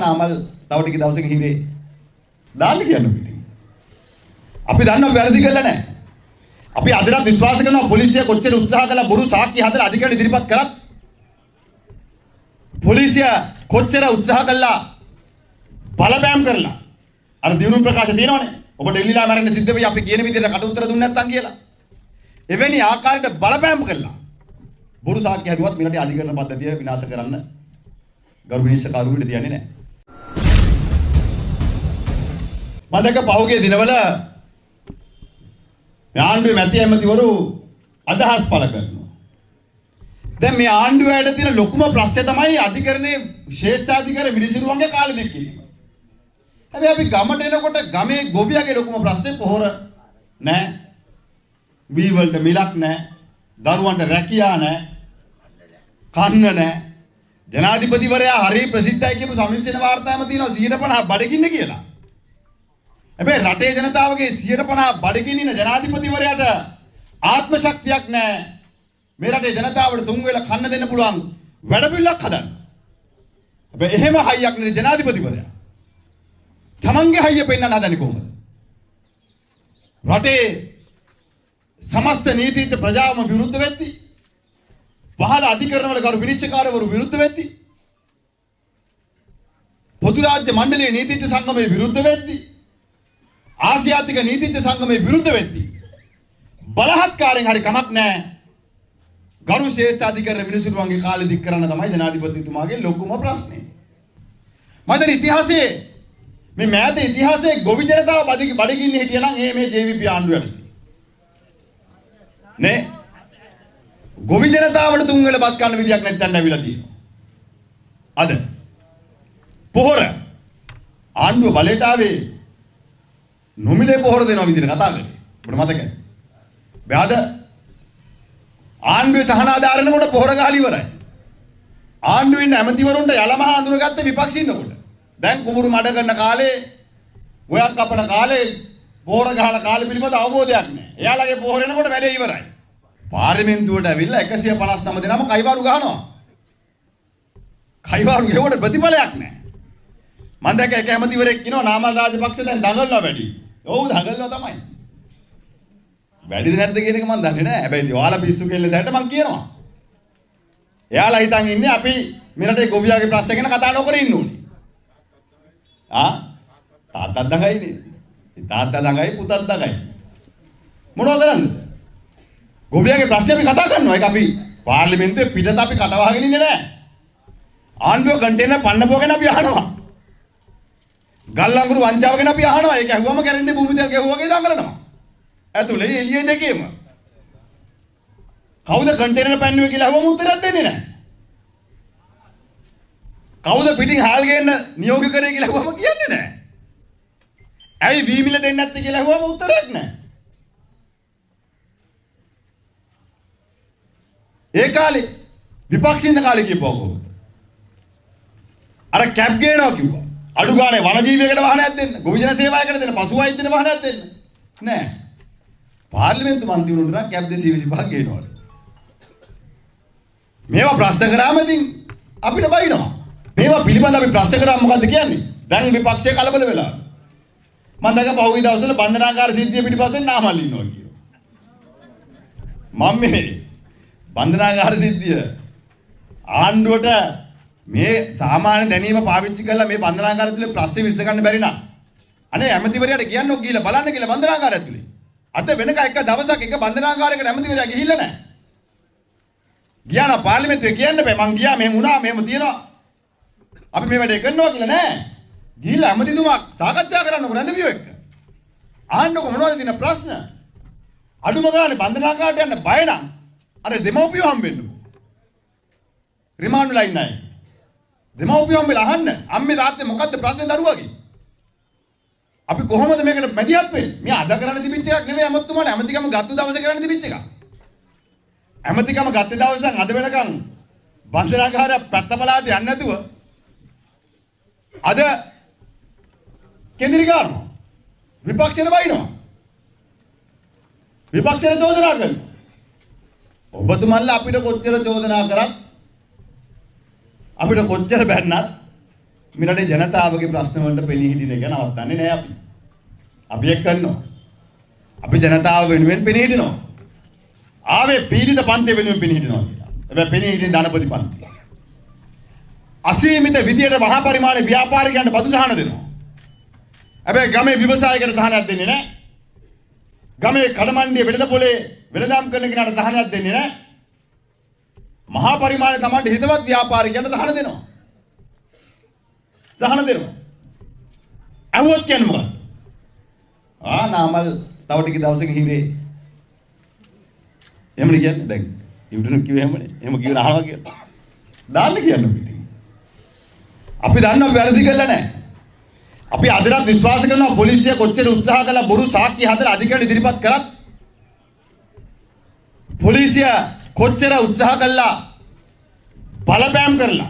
නාමල් තව ටික දවසක හිරේ දාන්න කියන්නේ ඉතින්. අපි දන්නවා වැරදි කළා නැහැ. අපි අදටත් විශ්වාස කරනවා පොලිසිය කොච්චර උත්සාහ කළා බොරු සාක්ෂි හදලා අධිකරණ ඉදිරිපත් කරත් පොලිසිය කොච්චර උත්සාහ කළා බලපෑම් කරලා අර දිනු ප්‍රකාශ තියෙනවනේ. ඔබ ඩෙල්ලිලා මරන්න සිද්ධ වෙයි අපි කියන විදිහට කට උත්තර දුන්නේ නැත්නම් කියලා. එවැනි ආකාරයකට බලපෑම් කළා. බොරු සාක්ෂි හදුවත් මිලට අධිකරණ පද්ධතිය විනාශ කරන්න ගරු විනිශ්චයකාරවරුන්ට තියන්නේ නැහැ. මම දැක්ක පහුගිය දිනවල මේ ආණ්ඩුවේ මැති ඇමතිවරු අදහස් පළ කරනවා. දැන් මේ ආණ්ඩුවේට තියෙන ලොකුම ප්‍රශ්නේ තමයි අධිකරණයේ ශ්‍රේෂ්ඨාධිකාරී මිනිසුරුවන්ගේ කාලෙ දික් කිරීම. හැබැයි අපි ගමට එනකොට ගමේ ගොවියගේ ලොකුම ප්‍රශ්නේ පොහොර නැහැ. වී වලට මිලක් නැහැ. දරුවන්ට රැකියා නැහැ. කන්න නැහැ. ජනාධිපතිවරයා හරිය ප්‍රසිද්ධයි කියපු සමීක්ෂණ වාර්තාවම තියෙනවා 150 බඩගින්න කියලා. හැබැයි රටේ ජනතාවගේ 150 බඩගිනින ජනාධිපතිවරයාට ආත්ම ශක්තියක් නැහැ. මේ රටේ ජනතාවට තුන් වේල කන්න දෙන්න පුළුවන් වැඩපිළිවෙලක් හදන්න. හැබැයි එහෙම හයියක් නැති ජනාධිපතිවරයා තමන්ගේ හයිය පෙන්වන්න හදන්නේ කොහොමද? රටේ සමස්ත නීතිඥ ප්‍රජාවම විරුද්ධ වෙද්දී පහළ අධිකරණවල ගරු විනිශ්චයකාරවරු විරුද්ධ වෙද්දී පොදු රාජ්‍ය මණ්ඩලයේ නීතිඥ සංගමයේ විරුද්ධ වෙද්දී ආසියාතික නීතිඥ සංගමයේ විරුද්ධ වෙද්දී බලහත්කාරයෙන් හරි කමක් නැහැ. ගරු ශ්‍රේෂ්ඨ අධිකරණ මිනිසුරුවන්ගේ කාලෙ දික් කරන්න තමයි ජනාධිපතිතුමාගේ ලොකුම ප්‍රශ්නේ. මම දැන් ඉතිහාසයේ මේ මෑත ඉතිහාසයේ ගොවි ජනතාව බඩගින්න හිටියා නම් මේ JVP ආණ්ඩුව යටතේ. නේ? ගොවි ජනතාවට තුන් වෙල බත් කන්න විදියක් නැත්නම් ඇවිල්ලා තියෙනවා. අද පොහොර ආණ්ඩුව බලයට ආවේ නොමිලේ පොහොර දෙනවා විදිහට කතා කරේ. ඔබට මතකයි. බෑද ආණ්ඩුවේ සහනාධාරණකොට පොහොර ගහලා ඉවරයි. ආණ්ඩුවේ ඉන්න ඇමතිවරුන්ට යලමහ අඳුරගත්ත විපක්ෂ ඉන්නකොට. දැන් කුඹුරු මඩ කරන කාලේ ඔයක් කපන කාලේ පොහොර ගහන කාලේ පිළිබඳ අවබෝධයක් නැහැ. එයාලගේ පොහොර එනකොට වැඩේ ඉවරයි. පාර්ලිමේන්තුවට ඇවිල්ලා 159 දෙනාම කයිවාරු ගහනවා. කයිවාරු ගෙවුවට ප්‍රතිඵලයක් නැහැ. මම දැක්ක එක ඇමතිවරයෙක් කියනවා නාමල් රාජපක්ෂ දැන් දඟලනවා වැඩි. ඔව් දඟලනවා තමයි. වැඩිද නැද්ද කියන එක මම දන්නේ නැහැ. හැබැයි ඔයාලා පිස්සු කෙල්ල සැරට මම කියනවා. එයාලා හිතන් ඉන්නේ අපි මේ රටේ ගොවියාගේ ප්‍රශ්න ගැන කතා නොකර ඉන්න ඕනේ. තාත්තා දඟයිනේ. තාත්තා දඟයි පුතත් දඟයි. මොනවද කරන්නේ? ගොවියාගේ ප්‍රශ්න අපි කතා කරනවා. ඒක අපි පාර්ලිමේන්තුවේ පිටත අපි කටවහගෙන ඉන්නේ නැහැ. ආණ්ඩුව කන්ටේනර් පන්නපුව ගැන අපි අහනවා. ගල් අඟුරු වංචාව ගැන අපි අහනවා. ඒක ඇහුවම කැරෙන්නේ භූමි තෙල් ගෙවුවා වගේ දඟලනවා. ඇතුලේ එළියේ දෙකේම. කවුද කන්ටේනර් පන්නුවේ කියලා අහුවම උත්තරයක් දෙන්නේ නැහැ. කවුද පිටින් හාල් ගේන්න නියෝග කරේ කියලා අහුවම කියන්නේ නැහැ. ඇයි වීමිල දෙන්නේ නැත්තේ කියලා අහුවම උත්තරයක් නැහැ. ඒ කාලේ විපක්ෂින්න කාලේ කියපුවා කොහොමද? අර කැප් ගේනවා කිව්වා. අඩු ගානේ වනජීවියකට වාහනයක් දෙන්න, ගොවි ජන සේවාවකට දෙන්න, පසු වෛද්‍යන වාහනයක් දෙන්න. නෑ. පාර්ලිමේන්තු මන්ත්‍රීවරුන්ට නම් කැප් 225ක් ගේනවලු. මේවා ප්‍රශ්න කරාම ඉතින් අපිට බයිනවා. මේවා පිළිබඳව අපි ප්‍රශ්න කරාම මොකද්ද කියන්නේ? දැන් විපක්ෂය කලබල වෙලා. මම දැන් පහුගිය දවස්වල බන්ධනාගාර සිද්ධිය පිටිපස්සෙන් නාමල් ඉන්නවා කියනවා. මම මේ බන්ධනාගාර සිද්ධිය ආණ්ඩුවට මේ සාමාන්‍ය දැනීම පාවිච්චි කරලා මේ බන්ධනාගාර ඇතුලේ ප්‍රශ්න විසඳගන්න බැරි නම් අනේ ඇමතිවරයාට කියන්නෝ කියලා බලන්න කියලා බන්ධනාගාර ඇතුලේ අද වෙනක එක දවසක් එක බන්ධනාගාරයකට ඇමතිවරයා ගිහිල්ලා නැහැ. ගියා නම් පාර්ලිමේන්තුවේ කියන්න බෑ මං ගියා මෙහෙම වුණා මෙහෙම තියෙනවා අපි මේ වැඩේ කරනවා කියලා නෑ. ගිහිල්ලා ඇමතිතුමා සාකච්ඡා කරන්නකො රැඳවියෝ එක්ක. ආන්නකො මොනවද තියෙන ප්‍රශ්න? අඩුම ගානේ බන්ධනාගාරයට යන්න බය නම් අර දෙමව්පියෝ හම්බෙන්න. රිමාන්ඩ් වෙලා ඉන්නයි. දෙමව්පියෝ හම්බෙලා අහන්න අම්මේ තාත්තේ මොකද්ද ප්‍රශ්නේ දරුවගේ? අපි කොහොමද මේකට මැදිහත් වෙන්නේ? මේ අද කරන්න තිබිච්ච එකක් නෙවෙයි ඇමතුමාට ඇමතිකම ගත්ත දවසේ කරන්න තිබිච්ච එකක්. ඇමතිකම ගත්ත දවසේ දැන් අද වෙනකන් බන්ධනාගාරය පැත්තපලාට යන්නේ නැතුව අද කෙඳිරි ගන්නවා. විපක්ෂයට බයිනවා. විපක්ෂයට චෝදනා කරනවා. ඔබතුමන්ලා අපිට කොච්චර චෝදනා කරත් අපිට කොච්චර බැන්නත් මේ රටේ ජනතාවගේ ප්‍රශ්න වලට පෙනී හිටින එක නවත්තන්නේ නැහැ අපි. අපි එක් කරනවා. අපි ජනතාව වෙනුවෙන් පෙනී හිටිනවා. ආවේ පීඩිත පන්ති වෙනුවෙන් පෙනී හිටිනවා කියලා. හැබැයි පෙනී හිටින ධනපති පන්ති. අසීමිත විදියට මහා පරිමාණයේ ව්‍යාපාරිකයන්ට බදු සහන දෙනවා. හැබැයි ගමේ ව්‍යවසායකට සහනයක් දෙන්නේ නැහැ. ගමේ කඩමණ්ඩියේ වෙළඳ පොලේ වෙළඳාම් කරන කෙනාට සහනයක් දෙන්නේ නැහැ. මහා පරිමාණයේ තමයි හිතවත් ව්‍යාපාරිකයන්ට සහන දෙනවා. සහන දෙනවා. අහුවත් කියන්නේ මොකක්ද? නාමල් තව ටික දවසක හිරේ. එහෙමනේ කියන්නේ දැන් ඉවුටුන කිව්වේ එහෙමනේ. එහෙම කියවන අහනවා කියලා. දාන්න කියන්නේ ඉතින්. අපි දන්නවා වැරදි කළා නැහැ. අපි අදටත් විශ්වාස කරනවා පොලිසිය කොච්චර උත්සාහ කළා බොරු සාක්ෂි හදලා අධිකරණ ඉදිරිපත් කරත් පොලිසිය කොච්චර උත්සාහ කළා බලපෑම් කරලා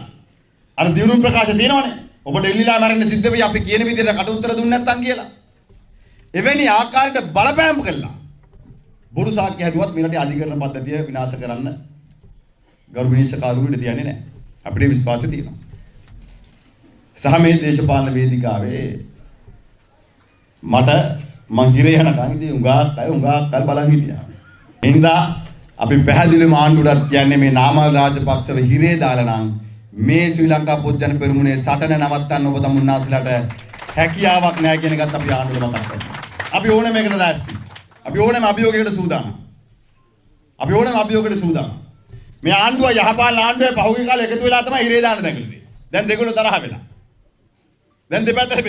අර දියුණු ප්‍රකාශ තියෙනවනේ ඔබට එල්ලිලා මරන්න සිද්ධ වෙයි අපි කියන විදිහට කට උත්තර දුන්නේ නැත්නම් කියලා එවැනි ආකාරයට බලපෑම් කළා බොරු සාක්ෂි හදුවත් මේ රටේ අධිකරණ පද්ධතිය විනාශ කරන්න ගරු විනිශ්චයකාරවරු ඉඩ තියන්නේ නැහැ අපිට විශ්වාසය තියෙනවා සහ මේ දේශපාලන වේදිකාවේ මට මං හිරේ යනකම් ඉතින් උඟාක් බලන් හිටියා. එහෙනම් අපි පැහැදිලිවම ආණ්ඩුවට කියන්නේ මේ නාමල් රාජපක්ෂව හිරේ දාලා නම් මේ ශ්‍රී ලංකා පොත්ජන පෙරමුණේ සටන නවත්තන්න ඔබ තමුන්නාසලට හැකියාවක් නැහැ කියන එකත් අපි ආණ්ඩුවට මතක් කරනවා. අපි ඕනේ මේකට දැස්ති. අපි ඕනෑම අභියෝගයකට සූදානම්. අපි ඕනෑම අභියෝගයකට සූදානම්. මේ ආණ්ඩුව යහපාලන ආණ්ඩුවේ පහුගිය කාලේ එකතු වෙලා තමයි හිරේ දාන්න දැකලා. දැන් දෙගොල්ලෝ තරහ වෙලා. දැන් දෙපැත්තට